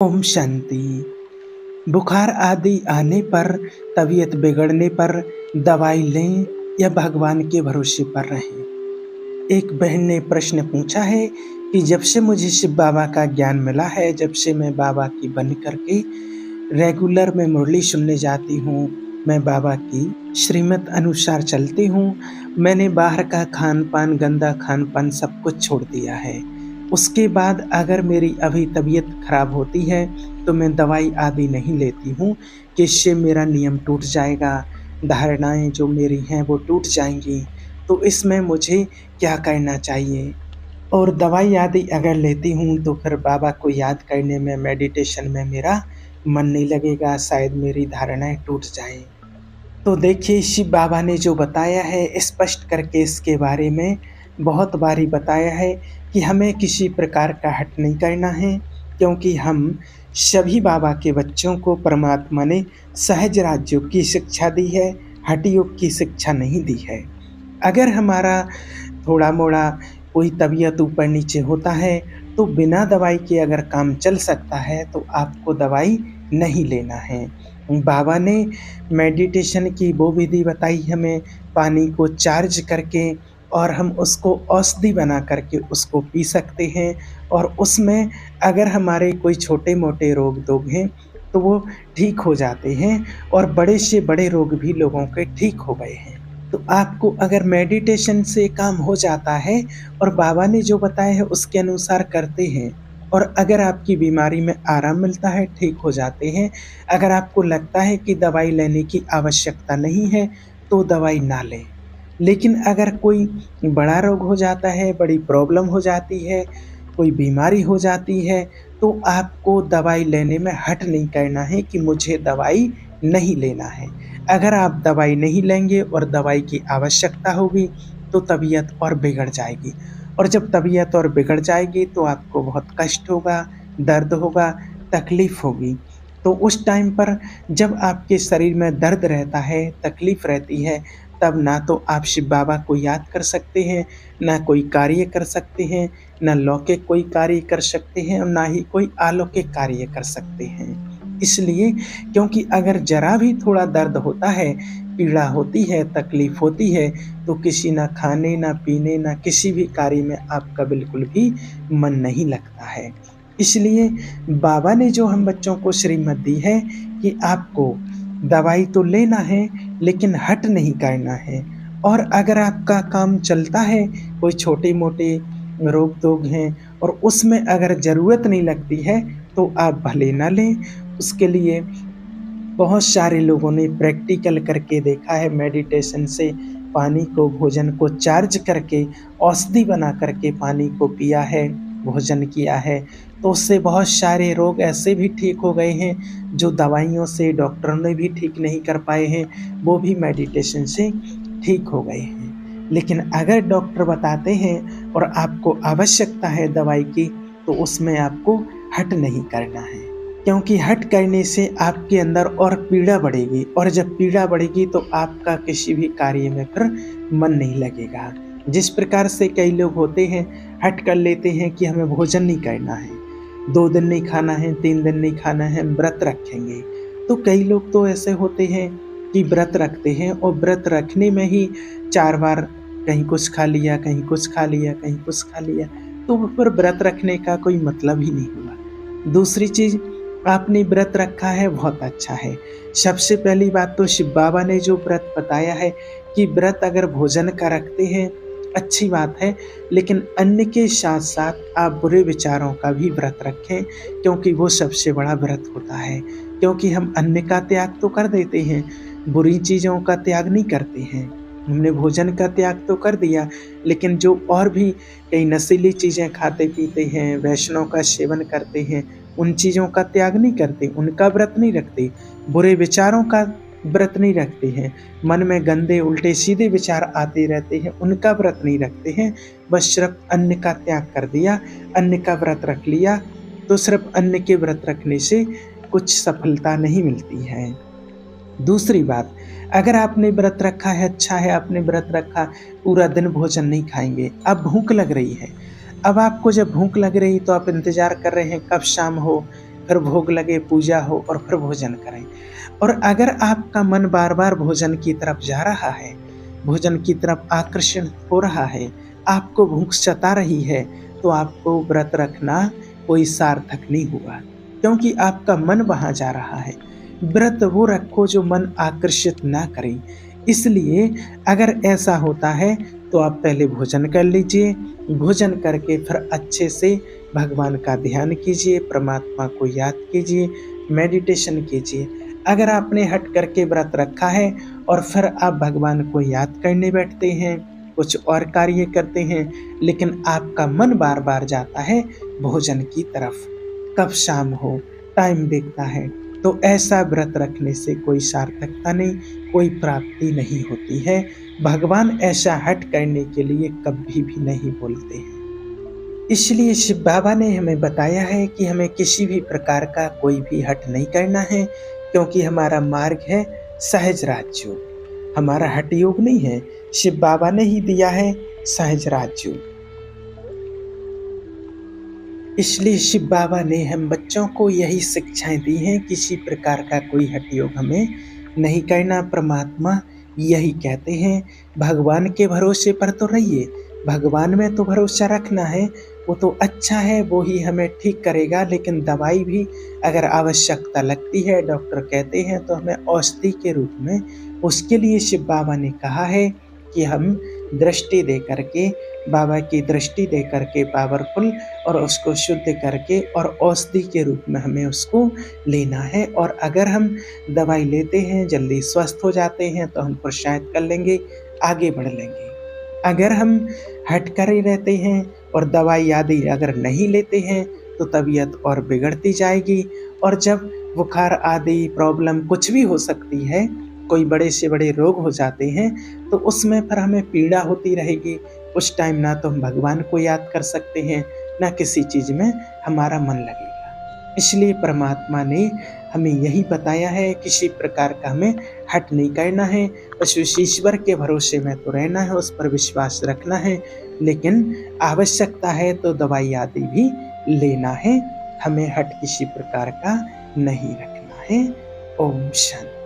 ओम शांति। बुखार आदि आने पर, तबीयत बिगड़ने पर दवाई लें या भगवान के भरोसे पर रहें। एक बहन ने प्रश्न पूछा है कि जब से मुझे शिव बाबा का ज्ञान मिला है, जब से मैं बाबा की बन करके रेगुलर में मुरली सुनने जाती हूँ, मैं बाबा की श्रीमत अनुसार चलती हूँ, मैंने बाहर का खान-पान, गंदा खान-पान सब कुछ छोड़ दिया है। उसके बाद अगर मेरी अभी तबीयत खराब होती है, तो मैं दवाई आदि नहीं लेती हूँ कि इससे मेरा नियम टूट जाएगा, धारणाएँ जो मेरी हैं वो टूट जाएँगी। तो इसमें मुझे क्या करना चाहिए? और दवाई आदि अगर लेती हूँ तो फिर बाबा को याद करने में, मेडिटेशन में मेरा मन नहीं लगेगा, शायद मेरी धारणाएँ टूट जाएँ। तो देखिए, शिव बाबा ने जो बताया है स्पष्ट करके इसके बारे में बहुत बारी बताया है कि हमें किसी प्रकार का हठ नहीं करना है, क्योंकि हम सभी बाबा के बच्चों को परमात्मा ने सहज राजयोग की शिक्षा दी है, हठ योग की शिक्षा नहीं दी है। अगर हमारा थोड़ा-मोड़ा कोई तबीयत ऊपर-नीचे होता है, तो बिना दवाई के अगर काम चल सकता है, तो आपको दवाई नहीं लेना है। बाबा ने मेडिटेशन की वो विधि बताई हमें, पानी को चार्ज करके और हम उसको औषधि बना करके उसको पी सकते हैं और उसमें अगर हमारे कोई छोटे-मोटे रोग-धोग हैं, तो वो ठीक हो जाते हैं और बड़े से बड़े रोग भी लोगों के ठीक हो गए हैं। तो आपको अगर मेडिटेशन से काम हो जाता है और बाबा ने जो बताया है उसके अनुसार करते हैं और अगर आपकी बीमारी में आराम मिलता है, ठीक हो जाते हैं। अगर आपको लगता है कि दवाई लेने की आवश्यकता नहीं है, तो दवाई ना लें। लेकिन अगर कोई बड़ा रोग हो जाता है, बड़ी प्रॉब्लम हो जाती है, कोई बीमारी हो जाती है, तो आपको दवाई लेने में हठ नहीं करना है कि मुझे दवाई नहीं लेना है। अगर आप दवाई नहीं लेंगे और दवाई की आवश्यकता होगी, तो तबीयत और बिगड़ जाएगी और जब तबीयत और बिगड़ जाएगी, तो आपको बहुत कष्ट होगा, दर्द होगा, तकलीफ़ होगी। तो उस टाइम पर जब आपके शरीर में दर्द रहता है, तकलीफ़ रहती है, तब ना तो आप शिव बाबा को याद कर सकते हैं, ना कोई कार्य कर सकते हैं, ना लौकिक कोई कार्य कर सकते हैं और ना ही कोई अलौकिक कार्य कर सकते हैं। इसलिए क्योंकि अगर ज़रा भी थोड़ा दर्द होता है, पीड़ा होती है, तकलीफ़ होती है, तो किसी ना खाने, ना पीने, ना किसी भी कार्य में आपका बिल्कुल भी मन नहीं लगता है। इसलिए बाबा ने जो हम बच्चों को श्रीमत दी है कि आपको दवाई तो लेना है, लेकिन हठ नहीं करना है और अगर आपका काम चलता है, कोई छोटे-मोटे रोग-धोग हैं और उसमें अगर ज़रूरत नहीं लगती है, तो आप भले ना लें। उसके लिए बहुत सारे लोगों ने प्रैक्टिकल करके देखा है मेडिटेशन से पानी को, भोजन को चार्ज करके, औषधि बना करके पानी को पिया है, भोजन किया है, तो उससे बहुत सारे रोग ऐसे भी ठीक हो गए हैं, जो दवाइयों से डॉक्टरों ने भी ठीक नहीं कर पाए हैं, वो भी मेडिटेशन से ठीक हो गए हैं। लेकिन अगर डॉक्टर बताते हैं और आपको आवश्यकता है दवाई की, तो उसमें आपको हठ नहीं करना है। क्योंकि हठ करने से आपके अंदर और पीड़ा बढ़ेगी और जब पीड़ा बढ़ेगी तो आपका किसी भी कार्य में फिर मन नहीं लगेगा। जिस प्रकार से कई लोग होते हैं, हठ कर लेते हैं कि हमें भोजन नहीं करना है, 2 दिन नहीं खाना है, 3 दिन नहीं खाना है, व्रत रखेंगे। तो कई लोग तो ऐसे होते हैं कि व्रत रखते हैं और व्रत रखने में ही 4 बार कहीं कुछ खा लिया, कहीं कुछ खा लिया, कहीं कुछ खा लिया, तो फिर व्रत रखने का कोई मतलब ही नहीं हुआ। दूसरी चीज़, आपने व्रत रखा है बहुत अच्छा है। सबसे पहली बात तो शिव बाबा ने जो व्रत बताया है कि व्रत अगर भोजन का रखते हैं, अच्छी बात है, लेकिन अन्न के साथ-साथ आप बुरे विचारों का भी व्रत रखें, क्योंकि वो सबसे बड़ा व्रत होता है। क्योंकि हम अन्न का त्याग तो कर देते हैं, बुरी चीज़ों का त्याग नहीं करते हैं। हमने भोजन का त्याग तो कर दिया, लेकिन जो और भी कई नशीली चीज़ें खाते-पीते हैं, वैष्णव का सेवन करते हैं, उन चीज़ों का त्याग नहीं करते, उनका व्रत नहीं रखते, बुरे विचारों का व्रत नहीं रखते हैं, मन में गंदे उल्टे-सीधे विचार आते रहते हैं, उनका व्रत नहीं रखते हैं, बस सिर्फ़ अन्न का त्याग कर दिया, अन्न का व्रत रख लिया, तो सिर्फ़ अन्न के व्रत रखने से कुछ सफलता नहीं मिलती है। दूसरी बात, अगर आपने व्रत रखा है, अच्छा है आपने व्रत रखा, पूरा दिन भोजन नहीं खाएँगे, अब भूख लग रही है। अब आपको जब भूख लग रही तो आप इंतज़ार कर रहे हैं कब शाम हो, फिर भोग लगे, पूजा हो और फिर भोजन करें। और अगर आपका मन बार-बार भोजन की तरफ जा रहा है, भोजन की तरफ आकर्षण हो रहा है, आपको भूख सता रही है, तो आपको व्रत रखना कोई सार्थक नहीं हुआ, क्योंकि आपका मन वहाँ जा रहा है। व्रत वो रखो जो मन आकर्षित ना करे। इसलिए अगर ऐसा होता है तो आप पहले भोजन कर लीजिए, भोजन करके फिर अच्छे से भगवान का ध्यान कीजिए, परमात्मा को याद कीजिए, मेडिटेशन कीजिए। अगर आपने हट करके व्रत रखा है और फिर आप भगवान को याद करने बैठते हैं, कुछ और कार्य करते हैं, लेकिन आपका मन बार-बार जाता है भोजन की तरफ, कब शाम हो, टाइम देखता है, तो ऐसा व्रत रखने से कोई सार्थकता नहीं, कोई प्राप्ति नहीं होती है। भगवान ऐसा हठ करने के लिए कभी भी नहीं बोलते हैं। इसलिए शिव बाबा ने हमें बताया है कि हमें किसी भी प्रकार का कोई भी हठ नहीं करना है, क्योंकि हमारा मार्ग है सहज राजयोग। हमारा हठ योग नहीं है, शिव बाबा ने ही दिया है सहज राजयोग। इसलिए शिव बाबा ने हम बच्चों को यही शिक्षाएं दी हैं, किसी प्रकार का कोई हठ योग हमें नहीं करना। परमात्मा यही कहते हैं, भगवान के भरोसे पर तो रहिए, भगवान में तो भरोसा रखना है, वो तो अच्छा है, वो ही हमें ठीक करेगा। लेकिन दवाई भी अगर आवश्यकता लगती है, डॉक्टर कहते हैं, तो हमें औषधि के रूप में उसके लिए शिव बाबा ने कहा है कि हम दृष्टि दे करके, बाबा की दृष्टि दे करके पावरफुल, और उसको शुद्ध करके और औषधि के रूप में हमें उसको लेना है। और अगर हम दवाई लेते हैं, जल्दी स्वस्थ हो जाते हैं, तो हम प्रोत्साहित कर लेंगे, आगे बढ़ लेंगे। अगर हम हट कर ही रहते हैं और दवाई आदि अगर नहीं लेते हैं, तो तबीयत और बिगड़ती जाएगी। और जब बुखार आदि प्रॉब्लम कुछ भी हो सकती है, कोई बड़े से बड़े रोग हो जाते हैं, तो उसमें फिर हमें पीड़ा होती रहेगी। उस टाइम ना तो हम भगवान को याद कर सकते हैं, ना किसी चीज़ में हमारा मन लगेगा। इसलिए परमात्मा ने हमें यही बताया है, किसी प्रकार का हमें हठ नहीं करना है, बस उस ईश्वर के भरोसे में तो रहना है, उस पर विश्वास रखना है। लेकिन आवश्यकता है तो दवाई आदि भी लेना है, हमें हठ किसी प्रकार का नहीं रखना है। ओम शांति।